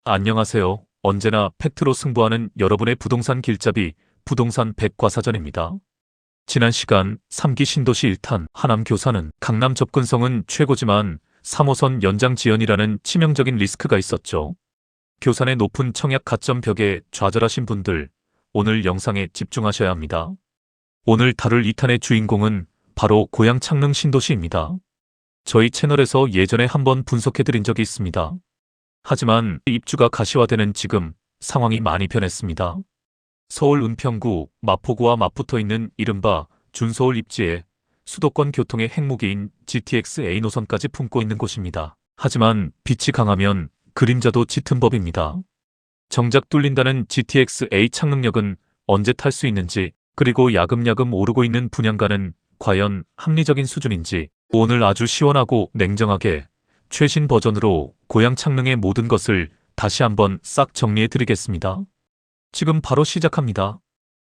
안녕하세요. 언제나 팩트로 승부하는 여러분의 부동산 길잡이 부동산 백과사전입니다. 지난 시간 3기 신도시 1탄 하남 교사는 강남 접근성은 최고지만 3호선 연장 지연이라는 치명적인 리스크가 있었죠. 교산의 높은 청약 가점 벽에 좌절하신 분들, 오늘 영상에 집중하셔야 합니다. 오늘 다룰 2탄의 주인공은 바로 고향 창릉 신도시입니다. 저희 채널에서 예전에 한번 분석해드린 적이 있습니다. 하지만 입주가 가시화되는 지금 상황이 많이 변했습니다. 서울 은평구 마포구와 맞붙어 있는 이른바 준서울 입지에 수도권 교통의 핵무기인 GTX A 노선까지 품고 있는 곳입니다. 하지만 빛이 강하면 그림자도 짙은 법입니다. 정작 뚫린다는 GTX A 창릉역은 언제 탈 수 있는지, 그리고 야금야금 오르고 있는 분양가는 과연 합리적인 수준인지 오늘 아주 시원하고 냉정하게 최신 버전으로 고향 창릉의 모든 것을 다시 한번 싹 정리해 드리겠습니다. 지금 바로 시작합니다.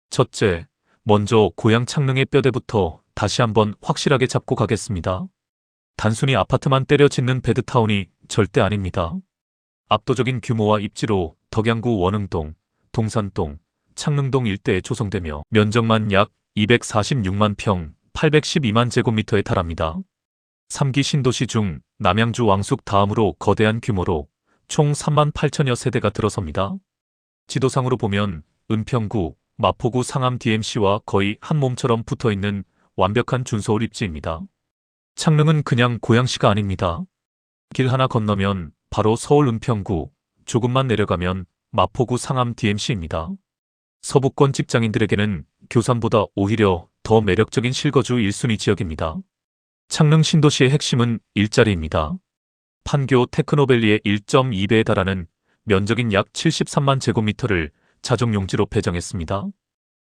첫째, 먼저 고향 창릉의 뼈대부터 다시 한번 확실하게 잡고 가겠습니다. 단순히 아파트만 때려 짓는 베드타운이 절대 아닙니다. 압도적인 규모와 입지로 덕양구 원흥동, 동산동, 창릉동 일대에 조성되며 면적만 약 246만 평, 812만 제곱미터에 달합니다. 3기 신도시 중 남양주 왕숙 다음으로 거대한 규모로 총 3만 8천여 세대가 들어섭니다. 지도상으로 보면 은평구, 마포구 상암 DMC와 거의 한 몸처럼 붙어있는 완벽한 준서울 입지입니다. 창릉은 그냥 고양시가 아닙니다. 길 하나 건너면 바로 서울 은평구, 조금만 내려가면 마포구 상암 DMC입니다. 서부권 직장인들에게는 교산보다 오히려 더 매력적인 실거주 1순위 지역입니다. 창릉 신도시의 핵심은 일자리입니다. 판교 테크노밸리의 1.2배에 달하는 면적인 약 73만 제곱미터를 자정용지로 배정했습니다.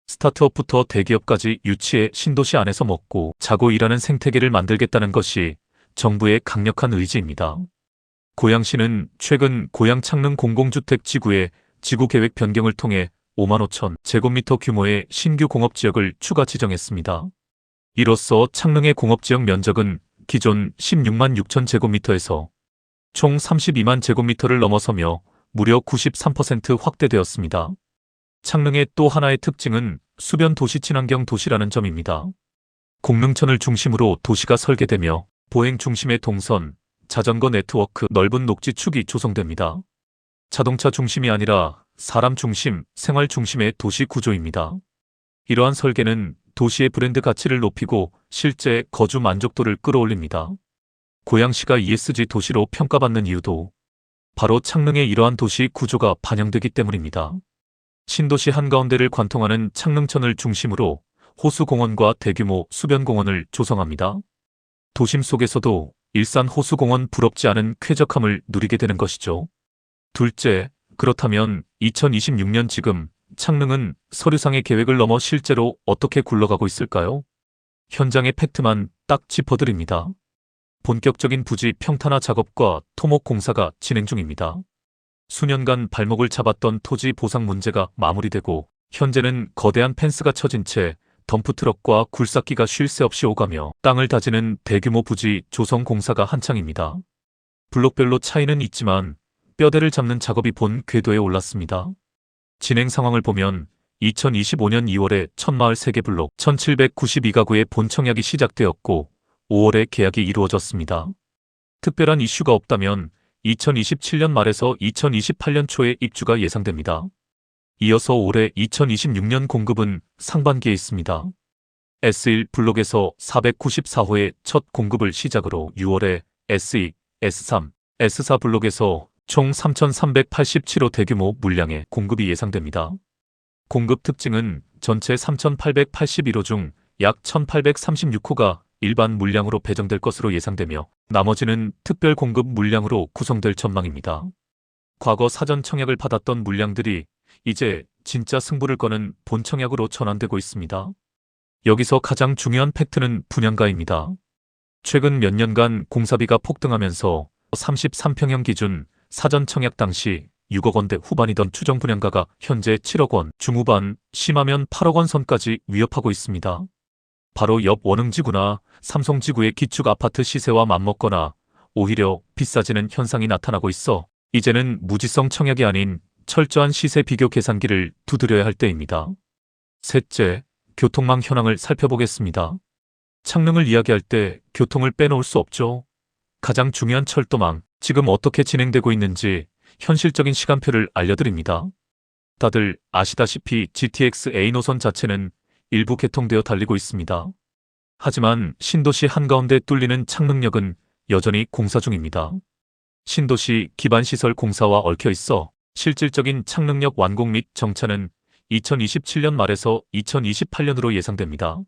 스타트업부터 대기업까지 유치해 신도시 안에서 먹고 자고 일하는 생태계를 만들겠다는 것이 정부의 강력한 의지입니다. 고양시는 최근 고양 창릉 공공주택 지구의 지구계획 변경을 통해 5만 5천 제곱미터 규모의 신규 공업지역을 추가 지정했습니다. 이로써 창릉의 공업지역 면적은 기존 16만 6천 제곱미터에서 총 32만 제곱미터를 넘어서며 무려 93% 확대되었습니다. 창릉의 또 하나의 특징은 수변 도시 친환경 도시라는 점입니다. 공릉천을 중심으로 도시가 설계되며 보행 중심의 동선, 자전거 네트워크, 넓은 녹지축이 조성됩니다. 자동차 중심이 아니라 사람 중심, 생활 중심의 도시 구조입니다. 이러한 설계는 도시의 브랜드 가치를 높이고 실제 거주 만족도를 끌어올립니다. 고양시가 ESG 도시로 평가받는 이유도 바로 창릉의 이러한 도시 구조가 반영되기 때문입니다. 신도시 한가운데를 관통하는 창릉천을 중심으로 호수공원과 대규모 수변공원을 조성합니다. 도심 속에서도 일산 호수공원 부럽지 않은 쾌적함을 누리게 되는 것이죠. 둘째, 그렇다면 2026년 지금 창릉은 서류상의 계획을 넘어 실제로 어떻게 굴러가고 있을까요? 현장의 팩트만 딱 짚어드립니다. 본격적인 부지 평탄화 작업과 토목 공사가 진행 중입니다. 수년간 발목을 잡았던 토지 보상 문제가 마무리되고 현재는 거대한 펜스가 쳐진 채 덤프트럭과 굴삭기가 쉴 새 없이 오가며 땅을 다지는 대규모 부지 조성 공사가 한창입니다. 블록별로 차이는 있지만 뼈대를 잡는 작업이 본 궤도에 올랐습니다. 진행 상황을 보면 2025년 2월에 첫마을 3개 블록 1792가구의 본청약이 시작되었고 5월에 계약이 이루어졌습니다. 특별한 이슈가 없다면 2027년 말에서 2028년 초에 입주가 예상됩니다. 이어서 올해 2026년 공급은 상반기에 있습니다. S1 블록에서 494호의 첫 공급을 시작으로 6월에 S2, S3, S4 블록에서 총 3,387호 대규모 물량의 공급이 예상됩니다. 공급 특징은 전체 3,881호 중 약 1,836호가 일반 물량으로 배정될 것으로 예상되며 나머지는 특별 공급 물량으로 구성될 전망입니다. 과거 사전 청약을 받았던 물량들이 이제 진짜 승부를 거는 본 청약으로 전환되고 있습니다. 여기서 가장 중요한 팩트는 분양가입니다. 최근 몇 년간 공사비가 폭등하면서 33평형 기준 사전 청약 당시 6억 원대 후반이던 추정 분양가가 현재 7억 원 중후반, 심하면 8억 원 선까지 위협하고 있습니다. 바로 옆 원흥지구나 삼성지구의 기축 아파트 시세와 맞먹거나 오히려 비싸지는 현상이 나타나고 있어 이제는 무지성 청약이 아닌 철저한 시세 비교 계산기를 두드려야 할 때입니다. 셋째, 교통망 현황을 살펴보겠습니다. 창릉을 이야기할 때 교통을 빼놓을 수 없죠. 가장 중요한 철도망, 지금 어떻게 진행되고 있는지 현실적인 시간표를 알려드립니다. 다들 아시다시피 GTX A 노선 자체는 일부 개통되어 달리고 있습니다. 하지만 신도시 한가운데 뚫리는 창릉역은 여전히 공사 중입니다. 신도시 기반시설 공사와 얽혀 있어 실질적인 창릉역 완공 및 정차는 2027년 말에서 2028년으로 예상됩니다.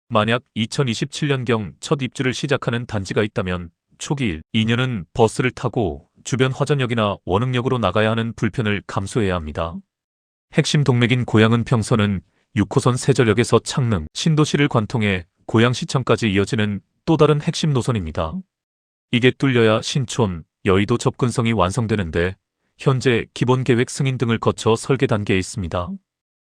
만약 2027년경 첫 입주를 시작하는 단지가 있다면 초기 1, 2년은 버스를 타고 주변 화전역이나 원흥역으로 나가야 하는 불편을 감수해야 합니다. 핵심 동맥인 고양은평선은 6호선 세전역에서 창릉, 신도시를 관통해 고양시청까지 이어지는 또 다른 핵심 노선입니다. 이게 뚫려야 신촌, 여의도 접근성이 완성되는데 현재 기본계획 승인 등을 거쳐 설계 단계에 있습니다.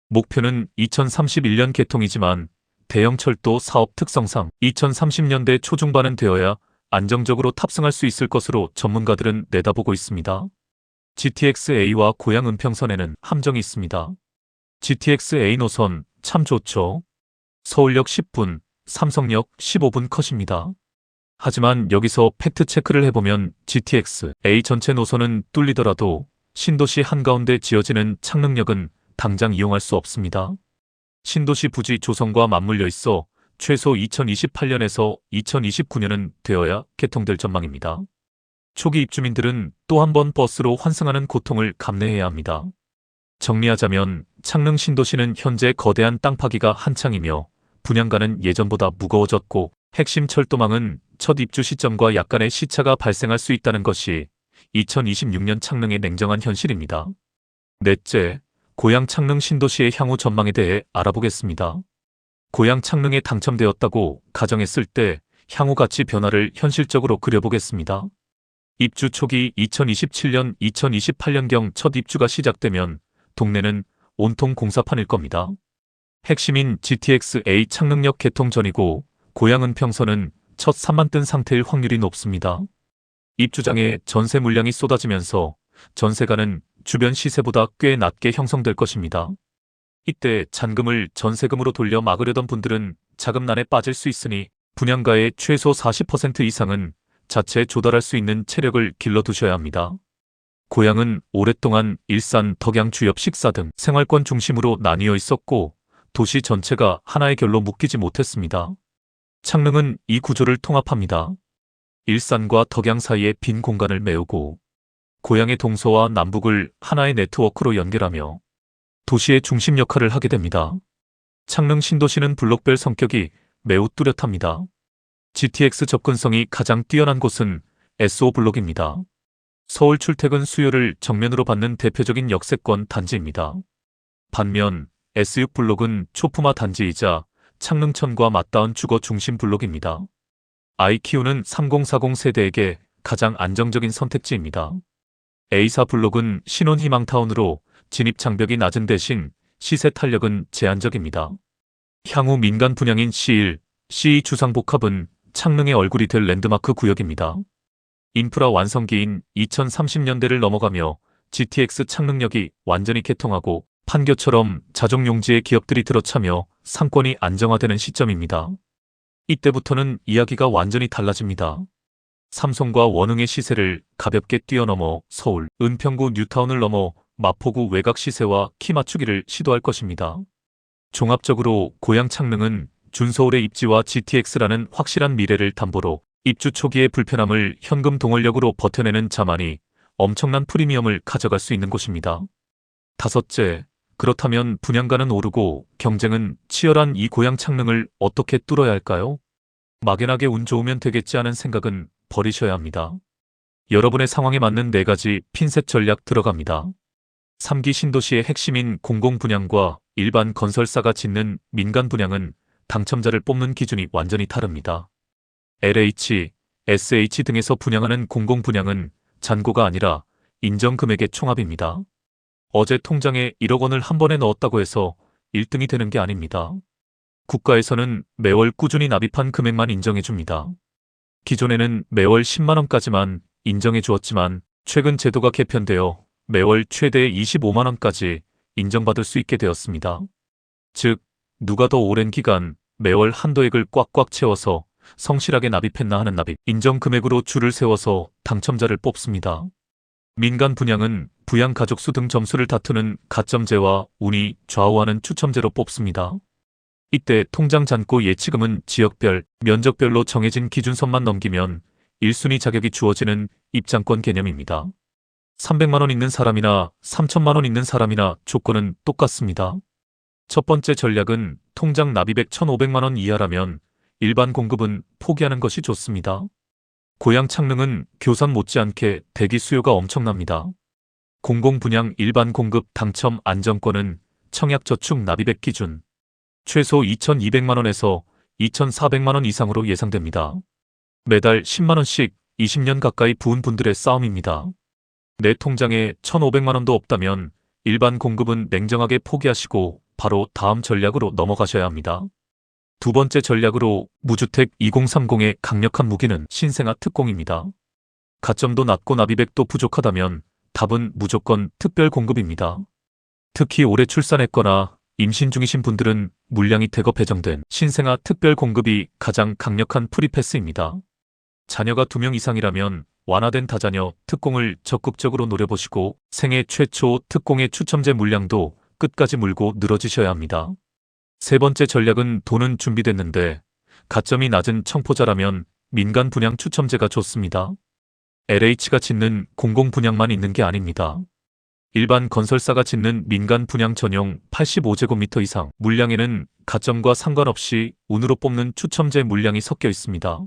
목표는 2031년 개통이지만 대형 철도 사업 특성상 2030년대 초중반은 되어야 안정적으로 탑승할 수 있을 것으로 전문가들은 내다보고 있습니다. GTX-A와 고양 은평선에는 함정이 있습니다. GTX-A 노선 참 좋죠. 서울역 10분, 삼성역 15분 컷입니다. 하지만 여기서 팩트체크를 해보면 GTX-A 전체 노선은 뚫리더라도 신도시 한가운데 지어지는 창릉역은 당장 이용할 수 없습니다. 신도시 부지 조성과 맞물려 있어 최소 2028년에서 2029년은 되어야 개통될 전망입니다. 초기 입주민들은 또 한 번 버스로 환승하는 고통을 감내해야 합니다. 정리하자면 창릉 신도시는 현재 거대한 땅 파기가 한창이며 분양가는 예전보다 무거워졌고 핵심 철도망은 첫 입주 시점과 약간의 시차가 발생할 수 있다는 것이 2026년 창릉의 냉정한 현실입니다. 넷째, 고양 창릉 신도시의 향후 전망에 대해 알아보겠습니다. 고양 창릉에 당첨되었다고 가정했을 때 향후 가치 변화를 현실적으로 그려보겠습니다. 입주 초기 2027년, 2028년경 첫 입주가 시작되면 동네는 온통 공사판일 겁니다. 핵심인 GTX-A 창릉역 개통 전이고 고양 은평선은 첫 3만 뜬 상태일 확률이 높습니다. 입주장에 전세 물량이 쏟아지면서 전세가는 주변 시세보다 꽤 낮게 형성될 것입니다. 이때 잔금을 전세금으로 돌려 막으려던 분들은 자금난에 빠질 수 있으니 분양가의 최소 40% 이상은 자체 조달할 수 있는 체력을 길러두셔야 합니다. 고양은 오랫동안 일산, 덕양 주엽 식사 등 생활권 중심으로 나뉘어 있었고 도시 전체가 하나의 결로 묶이지 못했습니다. 창릉은 이 구조를 통합합니다. 일산과 덕양 사이의 빈 공간을 메우고 고양의 동서와 남북을 하나의 네트워크로 연결하며 도시의 중심 역할을 하게 됩니다. 창릉 신도시는 블록별 성격이 매우 뚜렷합니다. GTX 접근성이 가장 뛰어난 곳은 SO 블록입니다. 서울 출퇴근 수요를 정면으로 받는 대표적인 역세권 단지입니다. 반면 S6 블록은 초품화 단지이자 창릉천과 맞닿은 주거 중심 블록입니다. 아이 키우는 3040 세대에게 가장 안정적인 선택지입니다. A4 블록은 신혼희망타운으로 진입 장벽이 낮은 대신 시세 탄력은 제한적입니다. 향후 민간 분양인 C1, C2 주상복합은 창릉의 얼굴이 될 랜드마크 구역입니다. 인프라 완성기인 2030년대를 넘어가며 GTX 창릉역이 완전히 개통하고 판교처럼 자족용지의 기업들이 들어차며 상권이 안정화되는 시점입니다. 이때부터는 이야기가 완전히 달라집니다. 삼성과 원흥의 시세를 가볍게 뛰어넘어 서울, 은평구 뉴타운을 넘어 마포구 외곽 시세와 키 맞추기를 시도할 것입니다. 종합적으로 고양 창릉은 준서울의 입지와 GTX라는 확실한 미래를 담보로 입주 초기의 불편함을 현금 동원력으로 버텨내는 자만이 엄청난 프리미엄을 가져갈 수 있는 곳입니다. 다섯째, 그렇다면 분양가는 오르고 경쟁은 치열한 이 고양 창릉을 어떻게 뚫어야 할까요? 막연하게 운 좋으면 되겠지 하는 생각은 버리셔야 합니다. 여러분의 상황에 맞는 4가지 핀셋 전략 들어갑니다. 3기 신도시의 핵심인 공공분양과 일반 건설사가 짓는 민간 분양은 당첨자를 뽑는 기준이 완전히 다릅니다. LH, SH 등에서 분양하는 공공분양은 잔고가 아니라 인정금액의 총합입니다. 어제 통장에 1억 원을 한 번에 넣었다고 해서 1등이 되는 게 아닙니다. 국가에서는 매월 꾸준히 납입한 금액만 인정해줍니다. 기존에는 매월 10만 원까지만 인정해 주었지만 최근 제도가 개편되어 매월 최대 25만 원까지 인정받을 수 있게 되었습니다. 즉, 누가 더 오랜 기간 매월 한도액을 꽉꽉 채워서 성실하게 납입했나 하는 납입 인정 금액으로 줄을 세워서 당첨자를 뽑습니다. 민간 분양은 부양 가족수 등 점수를 다투는 가점제와 운이 좌우하는 추첨제로 뽑습니다. 이때 통장 잔고 예치금은 지역별, 면적별로 정해진 기준선만 넘기면 1순위 자격이 주어지는 입장권 개념입니다. 300만 원 있는 사람이나 3천만 원 있는 사람이나 조건은 똑같습니다. 첫 번째 전략은 통장 납입액 1,500만 원 이하라면 일반 공급은 포기하는 것이 좋습니다. 고양 창릉은 교산 못지않게 대기 수요가 엄청납니다. 공공분양 일반 공급 당첨 안정권은 청약저축 납입액 기준 최소 2,200만 원에서 2,400만 원 이상으로 예상됩니다. 매달 10만 원씩 20년 가까이 부은 분들의 싸움입니다. 내 통장에 1,500만 원도 없다면 일반 공급은 냉정하게 포기하시고 바로 다음 전략으로 넘어가셔야 합니다. 두 번째 전략으로 무주택 2030의 강력한 무기는 신생아 특공입니다. 가점도 낮고 납입액도 부족하다면 답은 무조건 특별 공급입니다. 특히 올해 출산했거나 임신 중이신 분들은 물량이 대거 배정된 신생아 특별 공급이 가장 강력한 프리패스입니다. 자녀가 2명 이상이라면 완화된 다자녀 특공을 적극적으로 노려보시고 생애 최초 특공의 추첨제 물량도 끝까지 물고 늘어지셔야 합니다. 세 번째 전략은 돈은 준비됐는데 가점이 낮은 청포자라면 민간 분양 추첨제가 좋습니다. LH가 짓는 공공 분양만 있는 게 아닙니다. 일반 건설사가 짓는 민간 분양 전용 85제곱미터 이상 물량에는 가점과 상관없이 운으로 뽑는 추첨제 물량이 섞여 있습니다.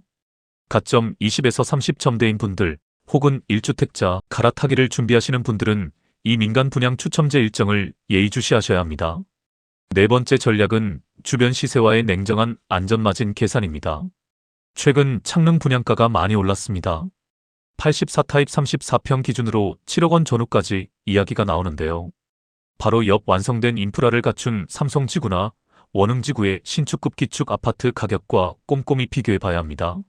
가점 20에서 30점대인 분들 혹은 1주택자 갈아타기를 준비하시는 분들은 이 민간 분양 추첨제 일정을 예의주시하셔야 합니다. 네 번째 전략은 주변 시세와의 냉정한 안전마진 계산입니다. 최근 창릉 분양가가 많이 올랐습니다. 84타입 34평 기준으로 7억 원 전후까지 이야기가 나오는데요. 바로 옆 완성된 인프라를 갖춘 삼성지구나 원흥지구의 신축급 기축 아파트 가격과 꼼꼼히 비교해 봐야 합니다.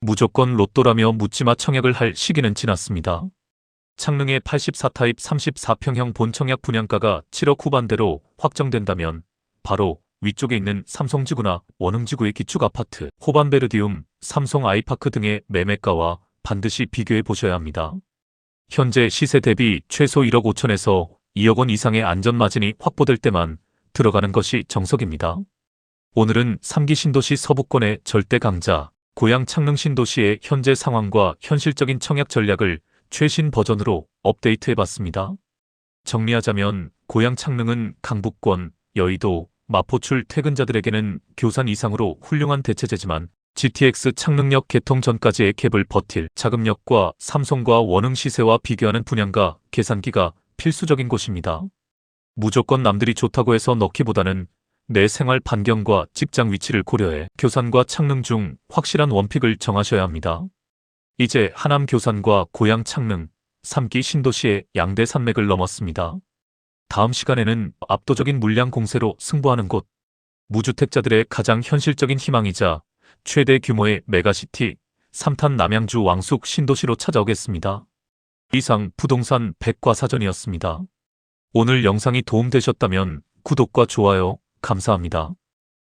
무조건 로또라며 묻지마 청약을 할 시기는 지났습니다. 창릉의 84타입 34평형 본청약 분양가가 7억 후반대로 확정된다면 바로 위쪽에 있는 삼성지구나 원흥지구의 기축아파트, 호반베르디움, 삼성 아이파크 등의 매매가와 반드시 비교해 보셔야 합니다. 현재 시세 대비 최소 1억 5천에서 2억 원 이상의 안전마진이 확보될 때만 들어가는 것이 정석입니다. 오늘은 3기 신도시 서부권의 절대 강자, 고양 창릉 신도시의 현재 상황과 현실적인 청약 전략을 최신 버전으로 업데이트해봤습니다. 정리하자면 고양 창릉은 강북권, 여의도, 마포 출퇴근자들에게는 교산 이상으로 훌륭한 대체제지만 GTX 창릉역 개통 전까지의 갭을 버틸 자금력과 삼성과 원흥 시세와 비교하는 분양가 계산기가 필수적인 곳입니다. 무조건 남들이 좋다고 해서 넣기보다는 내 생활 반경과 직장 위치를 고려해 교산과 창릉 중 확실한 원픽을 정하셔야 합니다. 이제 하남 교산과 고양 창릉, 3기 신도시의 양대 산맥을 넘었습니다. 다음 시간에는 압도적인 물량 공세로 승부하는 곳, 무주택자들의 가장 현실적인 희망이자 최대 규모의 메가시티, 3탄 남양주 왕숙 신도시로 찾아오겠습니다. 이상 부동산 백과사전이었습니다. 오늘 영상이 도움되셨다면 구독과 좋아요 감사합니다.